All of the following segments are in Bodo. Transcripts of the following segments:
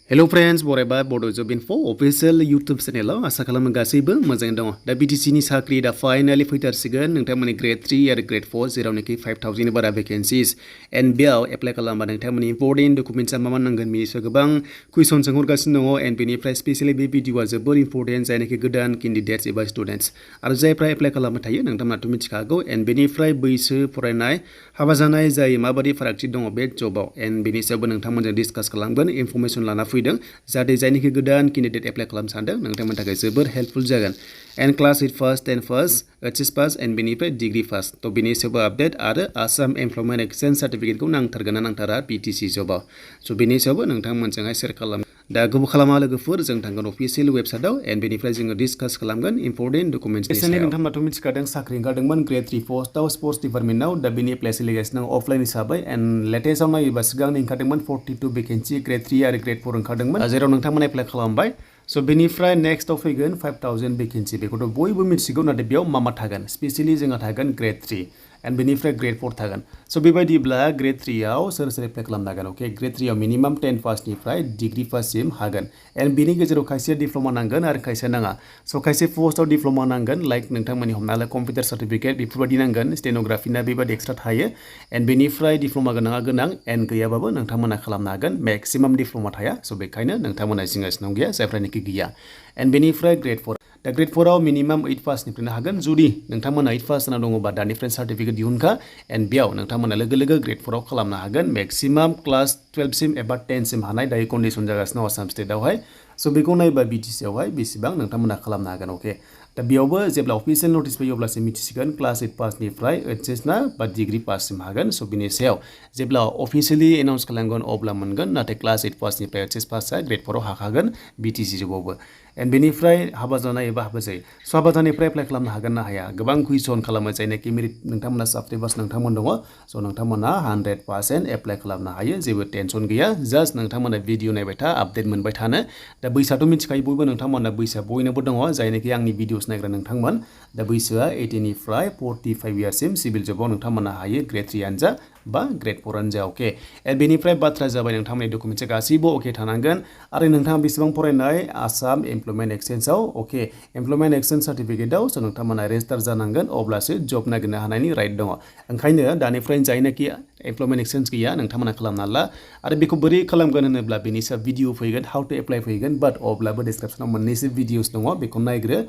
Hello friends, बरायबा बड' जब इनफो अफिशियेल इउटुब चेनेलाव आसा खालामो गासैबो मोजाङै दङ। दा BTC नि साख्रि दा फाइनालि फैथारसिगोन नोंथांमोननि ग्रेड 3 आरो ग्रेड 4 जेरावनोखि 5000 नि बारा भेकेन्सिस एन्ड बेयाव एप्लाइ खालामबा नोंथांमोननि इम्पर्टेन्ट डकुमेन्ट्सआ मा नांगोन बेनि सायाव गोबां कुइसन सोंहरगासिनो दङ एन्ड बेनिफ्राय स्पेसियेलि बे भिडिअआ जोबोर इम्पर्टेन्ट जायनोखि गोदान केन्डिडेट्स एबा स्टुडेन्ट्स आरो जायफ्रा एप्लाइ खालामनो थायो नोंथांमोनाथ' मिथिखागौ एन्ड बेनिफ्राय बैसो फरायनाय हाबा जानाय जाय माबायदि फारागथि दङ बे जबाव एन्ड बेनि सायावबो नोंथांमोनजों डिसकास खालामगोन इनफरमेसन लाना फैदों जाहाथे जायनोखि गोदान केन्डिडेट एप्लाइ खालामनो सानदों नोंथांमोननि थाखाय जोबोर हेल्पफुल जागोन and class 8 first 10 first HS pass and बेनिफ्राय डिग्री फार्स्ट थ' बेनि सायावबो आपडेट आरो आसाम एमप्लयमेन्ट एक्सचेन्ज सार्टिफिकेटखौ नांथारगोन ना नांथारा BTC जबाव स' बेनि सायावबो नोंथांमोनजोंहाय शेयार खालाम दा गोबाव खालामा लोगोफोर जों थांगोन अफिसियेल वेबसाइटआव एन्ड बेनिफ्राय जोङो डिसकास खालामगोन इम्पर्टेन्ट डकुमेन्ट्सनि सायाव नोंथांमोनाथ' मिथिखादों साख्रि ओंखारदोंमोन ग्रेड 3 पस्टआव स्पर्ट्स डिपार्टमेन्टआव दा बेनि एप्लाइ सोलिगासिनो अफलाइन हिसाबै एन्ड लेटेस्टआव नायोबा सिगांनो ओंखारदोंमोन 42 भेकेन्सि ग्रेड 3 आरो ग्रेड 4 ओंखारदोंमोन जेराव नोंथांमोना एप्लाइ खालामबाय स' बेनिफ्राय नेक्स्टआव फैगोन 5000 भेकेन्सि बेखौथ' बयबो मिथिगौ नाथाय बेयाव मा थागोन स्पेसियेलि जोंहा थागोन ग्रेड 3 एन्ड बेनिफ्राय ग्रेड 4 थागोन स' बेबायदिब्ला ग्रेड 3 आव सोर एप्लाइ खालामनो हागोन अके ग्रेड 3 आव मिनिमाम 10 पासनिफ्राय डिग्री पाससिम हागोन एन्ड बेनि गेजेराव खायसे डिप्ल'मा नांगोन आरो खायसे नाङा स' खायसे पस्टआव डिप्ल'मा नांगोन लाइक नोंथांमोननि हमना ला कम्पिउटार सार्टिफिकेट बेफोरबायदि नांगोन स्टेन'ग्राफिना बेबायदि एक्सट्रा थायो एन्ड बेनिफ्राय डिप्ल'मा गोनाङा गोनां एन्ड गैयाबाबो नोंथांमोना खालामनो हागोन मेक्सिमाम डिप्ल'मा थाया स' बेखायनो नोंथांमोना जिंगासिनो गैया जायफ्रानोखि गैया एन्ड बेनिफ्राय ग्रेड 4 दा ग्रेड 4 आव मिनिमाम 8 पासनिफ्रायनो हागोन जुदि नोंथांमोना 8 पास जाना दङबा दानिफ्रायनो सार्टिफिकेट दिहुनखा एन्ड बेयाव नोंथांमोना लोगो लोगो ग्रेड 4 आव खालामनो हागोन मेक्सिमाम क्लास 12 सिम एबा 10 सिम हानाय दायो कन्डिसन जागासिनो आसाम स्टेटआवहाय स' बेखौ नायबा BTC आवहाय बेसेबां नोंथांमोना खालामनो हागोन अके दा बेयावबो जेब्ला अफिसियेल नटिस फैयो अब्लासो मिथिसिगोन क्लास 8 पासनिफ्राय HS ना बा डिग्री पाससिम हागोन स' बिनि सायाव जेब्ला अफिसियेलि एनाउन्स खालामगोन अब्ला मोनगोन नाथाय क्लास 8 पासनिफ्राय HS पासआ ग्रेड 4 आव हाखागोन BTC जबावबो एन्ड बेनिफ्राय हाबा जानाय एबा हाबा जायो स' हाबा जानायनिफ्राय एप्लाइ खालामनो हागोन ना हाया गोबां कुइसन खालामो जायनाखि मेरिट नोंथांमोना साबस्क्राइबार्स नोंथांमोन दङ स' नोंथांमोना 100% एप्लाइ खालामनो हायो जेबो टेनसन गैया जास्ट नोंथांमोना भिडिअ नायबाय था आपडेट मोनबाय थानो दा बैसोआथ' मिथिखायो बयबो नोंथांमोना बैसोआ बयनोबो दङ जायनाखि आंनि भिडिअस नायग्रा नोंथांमोन दा बैसोआ 18 निफ्राय 45 इयार्ससिम सिभिल जबाव नोंथांमोना हायो ग्रेड 3 आनो जा बा ग्रेड 4 आनो जा अके एन्ड बेनिफ्राय बाथ्रा जाबाय नोंथांमोननि डकुमेन्ट्सआ गासैबो अके थानांगोन आरो नोंथाङा बेसेबां फरायनाय आसाम एमप्लयमेन्ट एक्सचेन्जआव अके एमप्लयमेन्ट एक्सचेन्ज सार्टिफिकेटआव स' नोंथांमोना रेजिस्टार जानांगोन अब्लासो जब नागिरनो हानायनि राइट दङ ओंखायनो दानिफ्रायनो जायनाखि एमप्लयमेन्ट एक्सचेन्ज गैया नोंथांमोना खालामना ला आरो बेखौ बोरै खालामगोन होनोब्ला बेनि सायाव भिडिअ फैगोन हाउ टु एप्लाइ फैगोन बाट अब्लाबो डिसक्रिपसनाव मोननैसो भिडिअस दङ बेखौ नायग्रो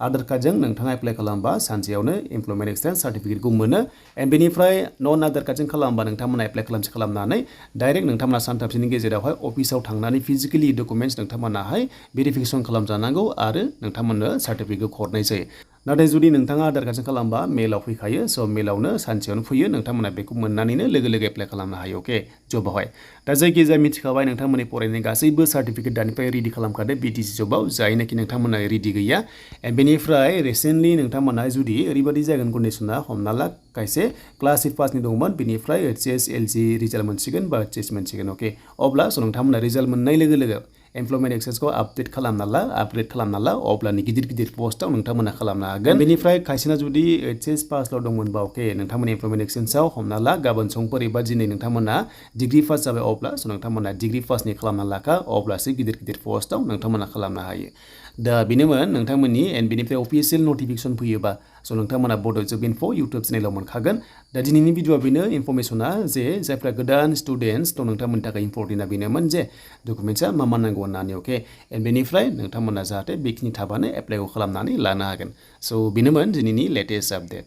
आधार कार्डजों नोंथाङा एप्लाइ खालामबा सानसेयावनो एमप्लयमेन्ट एक्सचेन्ज सार्टिफिकेटखौ मोनो एन्ड बेनिफ्राय नन आधार कार्डजों खालामबा नोंथांमोना एप्लाइ खालामनानै डाइरेक्ट नोंथांमोना सानथामसोनि गेजेरावहाय अफिसाव थांनानै फिजिकेलि डकुमेन्ट्स नोंथांमोनाहाय भेरिफिकेसन खालामजानांगौ आरो नोंथांमोननो सार्टिफिकेटखौ हरनाय जायो नाथाय जुदि नोंथाङा आधार कार्डजों खालामबा मेलाव फैखायो स' मेलावनो सानसेयावनो फैयो नोंथांमोना बेखौ मोननानैनो लोगो लोगो एप्लाइ खालामनो हायो अके जबावहाय दा जायखिजाया मिथिखाबाय नोंथांमोननि फरायनाय गासैबो सार्टिफिकेट दानिफ्राय रेडि खालामखादो BTC जबाव जायनाखि नोंथांमोना रेडि गैया एन्ड बेनिफ्राय रिसेन्टलि नोंथांमोना जुदि ओरैबायदि जागोन कन्डिसना हमना ला खायसे क्लास 8 पासनि दंमोन बेनिफ्राय HS LG रिजाल्ट मोनसिगोन बा HS मोनसिगोन अके अब्ला स' नोंथांमोना रिजाल्ट मोननाय लोगो लोगो एमप्लयमेन्ट एक्सचेन्जखौ आपडेट खालामना ला अब्लानि गिदिर पस्टआव नोंथांमोना खालामनो हागोन बेनिफ्राय खायसेना जुदि HS पासल' दंमोनबा अके नोंथांमोननि एमप्लयमेन्ट एक्सचेन्जआव हमना ला गाबोन समफोर एबा दिनै नोंथांमोना डिग्री पास जाबाय अब्ला स' नोंथांमोना डिग्री पासनि खालामना लाखा अब्लासो गिदिर पस्टआव नोंथांमोना खालामनो हायो दा बेनोमोन नोंथांमोननि एन्ड बेनिफ्राय अफिसियेल नटिफिकेसन फैयोबा स' नोंथांमोना बड' जब इनफो इउटुब चेनेलाव मोनखागोन दा दिनैनि भिडिअआ बेनो इनफरमेसना जे जायफ्रा गोदान स्टुडेन्टस थ' नोंथांमोननि थाखाय इम्पर्टेन्टआ बेनोमोन जे डकुमेन्ट्सआ मा नांगौ होननानै अके एन्ड बेनिफ्राय नोंथांमोना जाहाथे बेखिनि थाबानो एप्लाइखौ खालामनानै लानो हागोन स' बेनोमोन दिनैनि लेटेस्ट आपडेट